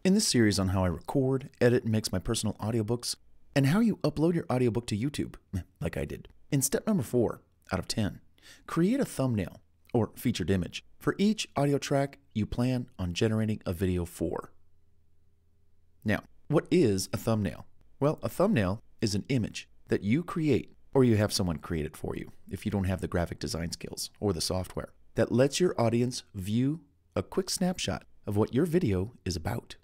In this series on how I record, edit, and mix my personal audiobooks, and how you upload your audiobook to YouTube, like I did. In step number 4 out of 10, create a thumbnail or featured image for each audio track you plan on generating a video for. Now, what is a thumbnail? Well, a thumbnail is an image that you create or you have someone create it for you if you don't have the graphic design skills or the software that lets your audience view a quick snapshot of what your video is about.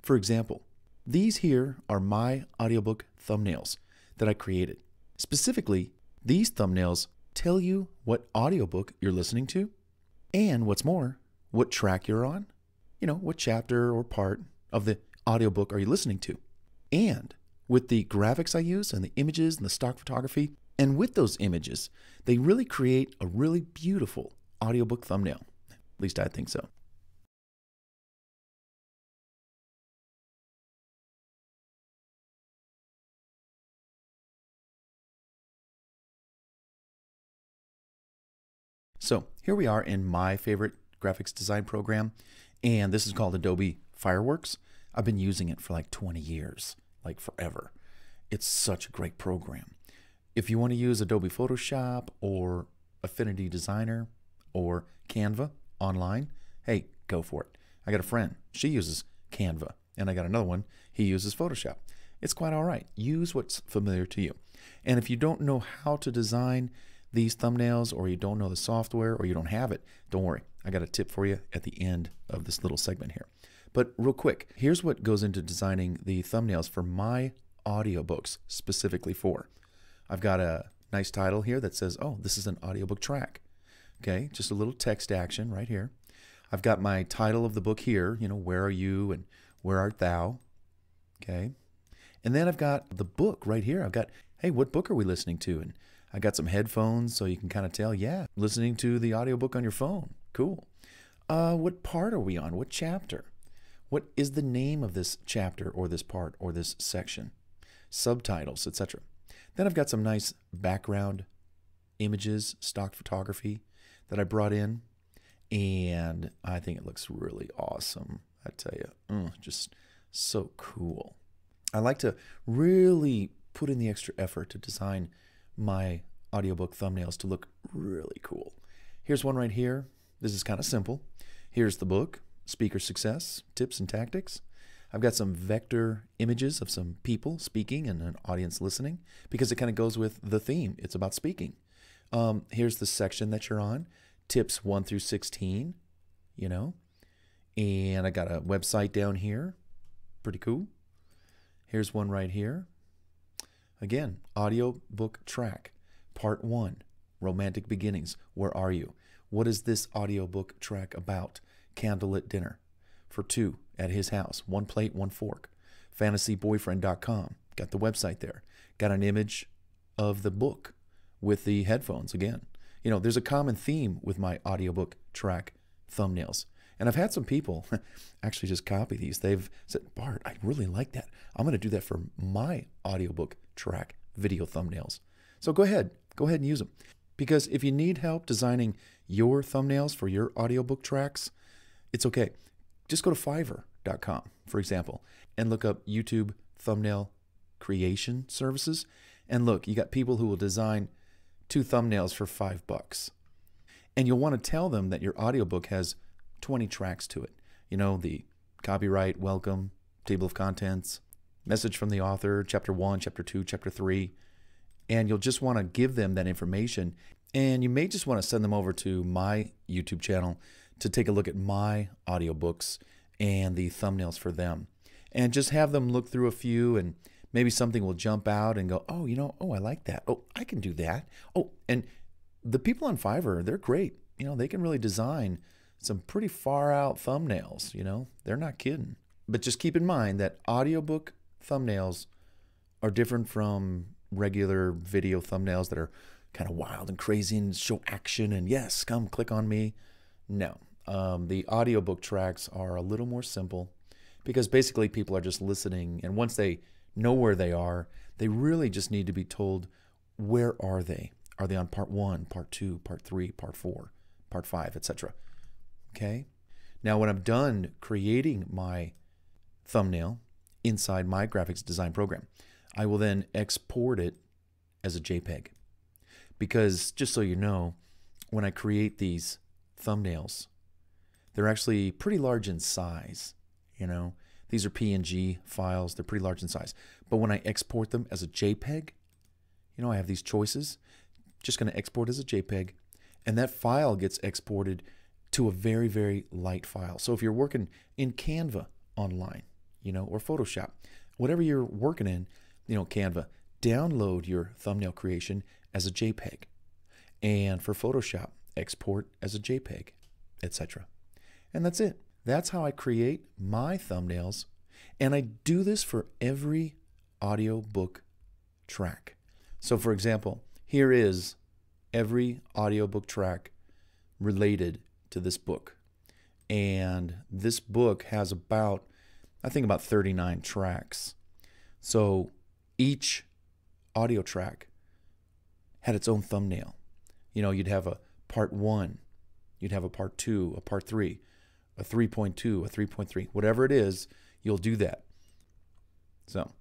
For example, these here are my audiobook thumbnails that I created. Specifically, these thumbnails tell you what audiobook you're listening to, and what's more, what track you're on, what chapter or part of the audiobook are you listening to. And with the graphics I use and the images and the stock photography, and with those images, they really create a really beautiful audiobook thumbnail. At least I think so. So here we are in my favorite graphics design program, and this is called Adobe Fireworks. I've been using it for like 20 years, like forever. It's such a great program. If you want to use Adobe Photoshop or Affinity Designer or Canva online, hey, go for it. I got a friend, she uses Canva, and I got another one, he uses Photoshop. It's quite all right. Use what's familiar to you. And if you don't know how to design these thumbnails, or you don't know the software, or you don't have it, don't worry. I got a tip for you at the end of this little segment here. But real quick, here's what goes into designing the thumbnails for my audiobooks specifically for. I've got a nice title here that says, oh, this is an audiobook track. Okay, just a little text action right here. I've got my title of the book here, where are you and where art thou? Okay. And then I've got the book right here. I've got, hey, what book are we listening to? And I got some headphones so you can kind of tell, yeah, listening to the audiobook on your phone. Cool. What part are we on? What chapter? What is the name of this chapter or this part or this section? Subtitles, etc. Then I've got some nice background images, stock photography that I brought in, and I think it looks really awesome. I tell you, just so cool. I like to really put in the extra effort to design my audiobook thumbnails to look really cool. Here's one right here. This is kind of simple. Here's the book, Speaker Success, Tips and Tactics. I've got some vector images of some people speaking and an audience listening because it kind of goes with the theme. It's about speaking. Here's the section that you're on, tips 1 through 16, and I got a website down here. Pretty cool. Here's one right here. Again, audiobook track, part 1, romantic beginnings. Where are you? What is this audiobook track about? Candlelit dinner. For 2, at his house, 1 plate, 1 fork. Fantasyboyfriend.com. Got the website there. Got an image of the book with the headphones again. There's a common theme with my audiobook track thumbnails. And I've had some people actually just copy these. They've said, Bart, I really like that. I'm going to do that for my audiobook track video thumbnails. So go ahead and use them. Because if you need help designing your thumbnails for your audiobook tracks, it's okay. Just go to Fiverr.com, for example, and look up YouTube thumbnail creation services. And look, you got people who will design 2 thumbnails for $5. And you'll want to tell them that your audiobook has 20 tracks to it. The copyright, welcome, table of contents, message from the author, chapter 1, chapter 2, chapter 3. And you'll just want to give them that information. And you may just want to send them over to my YouTube channel to take a look at my audiobooks and the thumbnails for them. And just have them look through a few, and maybe something will jump out and go, oh, I like that. Oh, I can do that. Oh, and the people on Fiverr, they're great. They can really design some pretty far out thumbnails. They're not kidding. But just keep in mind that audiobook thumbnails are different from regular video thumbnails that are kind of wild and crazy and show action and yes, come click on me. No, the audiobook tracks are a little more simple because basically people are just listening, and once they know where they are, they really just need to be told, where are they? Are they on part 1, part 2, part 3, part 4, part 5, etc.? Okay. Now, when I'm done creating my thumbnail inside my graphics design program. I will then export it as a JPEG. Because just so you know, when I create these thumbnails, they're actually pretty large in size. You know, these are PNG files. They're pretty large in size. But when I export them as a JPEG, you know, I have these choices. Just going to export as a JPEG, and that file gets exported to a very, very light file. So if you're working in Canva online, you know, or Photoshop, whatever you're working in, you know, Canva, download your thumbnail creation as a JPEG. And for Photoshop, export as a JPEG, etc. And that's it. That's how I create my thumbnails. And I do this for every audiobook track. So for example, here is every audiobook track related to this book. And this book has about, I think about 39 tracks. So each audio track had its own thumbnail. You know, you'd have a part 1, you'd have a part 2, a part 3, a 3.2, a 3.3, whatever it is, you'll do that. So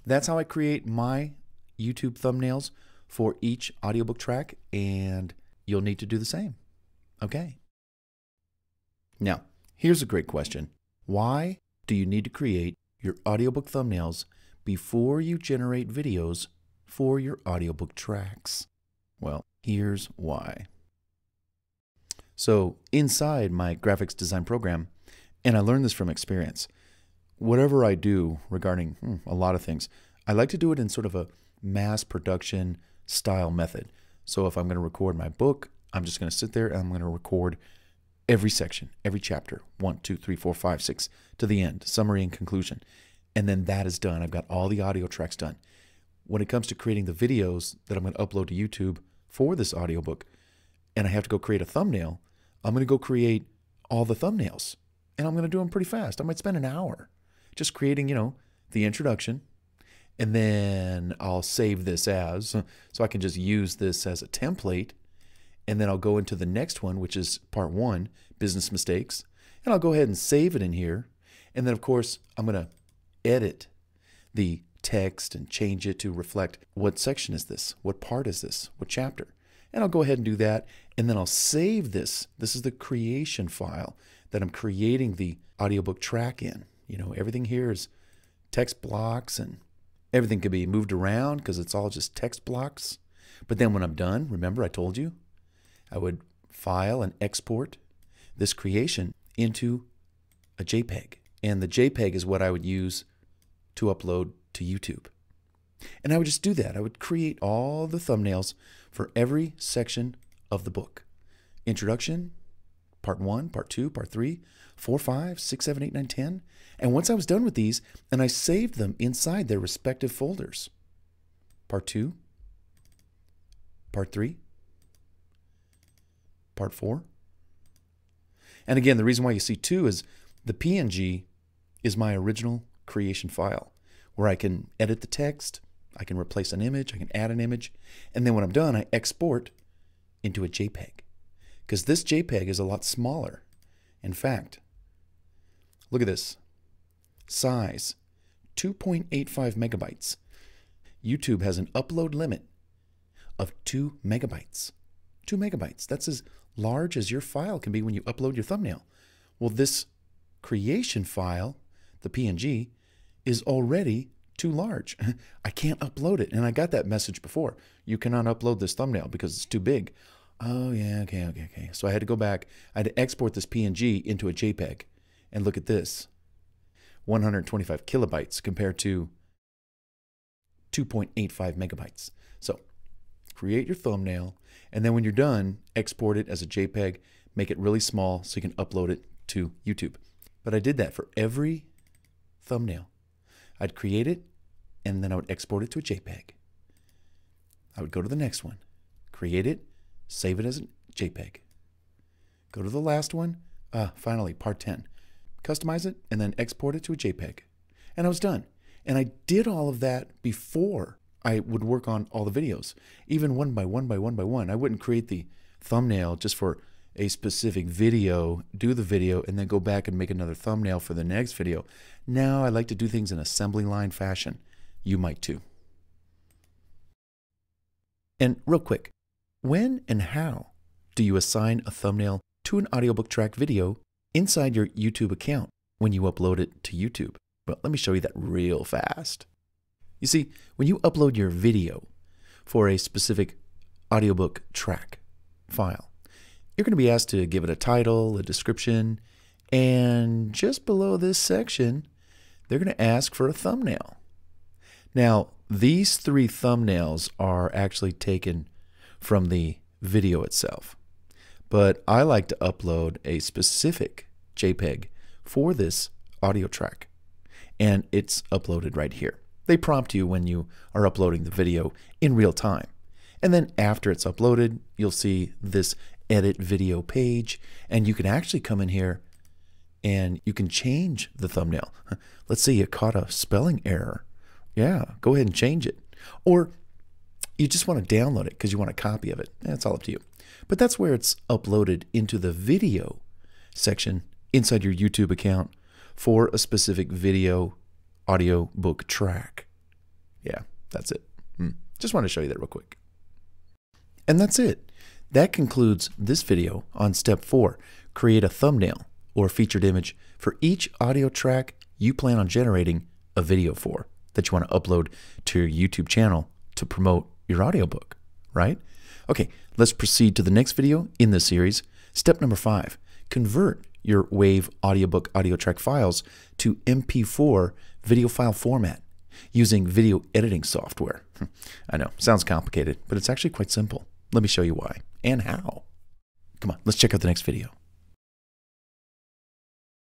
that's how I create my YouTube thumbnails for each audiobook track, and you'll need to do the same. Okay. Now, here's a great question. Why do you need to create your audiobook thumbnails before you generate videos for your audiobook tracks? Well, here's why. So inside my graphics design program, and I learned this from experience, whatever I do regarding a lot of things, I like to do it in sort of a mass production style method. So if I'm going to record my book, I'm just going to sit there and I'm going to record every section, every chapter, 1, 2, 3, 4, 5, 6, to the end, summary and conclusion. And then that is done. I've got all the audio tracks done. When it comes to creating the videos that I'm going to upload to YouTube for this audiobook, and I have to go create a thumbnail, I'm going to go create all the thumbnails. And I'm going to do them pretty fast. I might spend an hour just creating, you know, the introduction. And then I'll save this as, so I can just use this as a template. And then I'll go into the next one, which is part 1, business mistakes. And I'll go ahead and save it in here. And then, of course, I'm going to edit the text and change it to reflect what section is this, what part is this, what chapter. And I'll go ahead and do that. And then I'll save this. This is the creation file that I'm creating the audiobook track in. You know, everything here is text blocks, and everything can be moved around because it's all just text blocks. But then when I'm done, remember I told you, I would file and export this creation into a JPEG. And the JPEG is what I would use to upload to YouTube. And I would just do that. I would create all the thumbnails for every section of the book. Introduction, part 1, part 2, part 3, 4, 5, 6, 7, 8, 9, 10. And once I was done with these, and I saved them inside their respective folders. Part 2, part 3, part 4. And again, the reason why you see 2 is the PNG is my original creation file, where I can edit the text, I can replace an image, I can add an image, and then when I'm done, I export into a JPEG. Because this JPEG is a lot smaller. In fact, look at this. Size, 2.85 megabytes. YouTube has an upload limit of 2 megabytes. 2 megabytes. That's as large as your file can be when you upload your thumbnail. Well, this creation file, the PNG, is already too large. I can't upload it. And I got that message before. You cannot upload this thumbnail because it's too big. Oh, yeah, okay. So I had to go back. I had to export this PNG into a JPEG. And look at this. 125 kilobytes compared to 2.85 megabytes. So create your thumbnail, and then when you're done, export it as a JPEG, make it really small so you can upload it to YouTube. But I did that for every thumbnail. I'd create it, and then I would export it to a JPEG. I would go to the next one, create it, save it as a JPEG. Go to the last one, finally, part 10. Customize it, and then export it to a JPEG. And I was done. And I did all of that before I would work on all the videos, even one by one by one by one. I wouldn't create the thumbnail just for a specific video, do the video, and then go back and make another thumbnail for the next video. Now I like to do things in assembly line fashion. You might too. And real quick, when and how do you assign a thumbnail to an audiobook track video inside your YouTube account when you upload it to YouTube? Well, let me show you that real fast. You see, when you upload your video for a specific audiobook track file, you're going to be asked to give it a title, a description, and just below this section, they're going to ask for a thumbnail. Now, these 3 thumbnails are actually taken from the video itself, but I like to upload a specific JPEG for this audio track, and it's uploaded right here. They prompt you when you are uploading the video in real time. And then after it's uploaded, you'll see this edit video page, and you can actually come in here and you can change the thumbnail. Let's say you caught a spelling error. Yeah, go ahead and change it. Or you just want to download it because you want a copy of it. That's all up to you. But that's where it's uploaded into the video section inside your YouTube account for a specific video audiobook track. Yeah, that's it. Just want to show you that real quick. And that's it. That concludes this video on step 4. Create a thumbnail or featured image for each audio track you plan on generating a video for that you want to upload to your YouTube channel to promote your audiobook, right? Okay, let's proceed to the next video in this series. Step number 5, convert your WAV audiobook audio track files to MP4 video file format using video editing software. I know, sounds complicated, but it's actually quite simple. Let me show you why and how. Come on, let's check out the next video.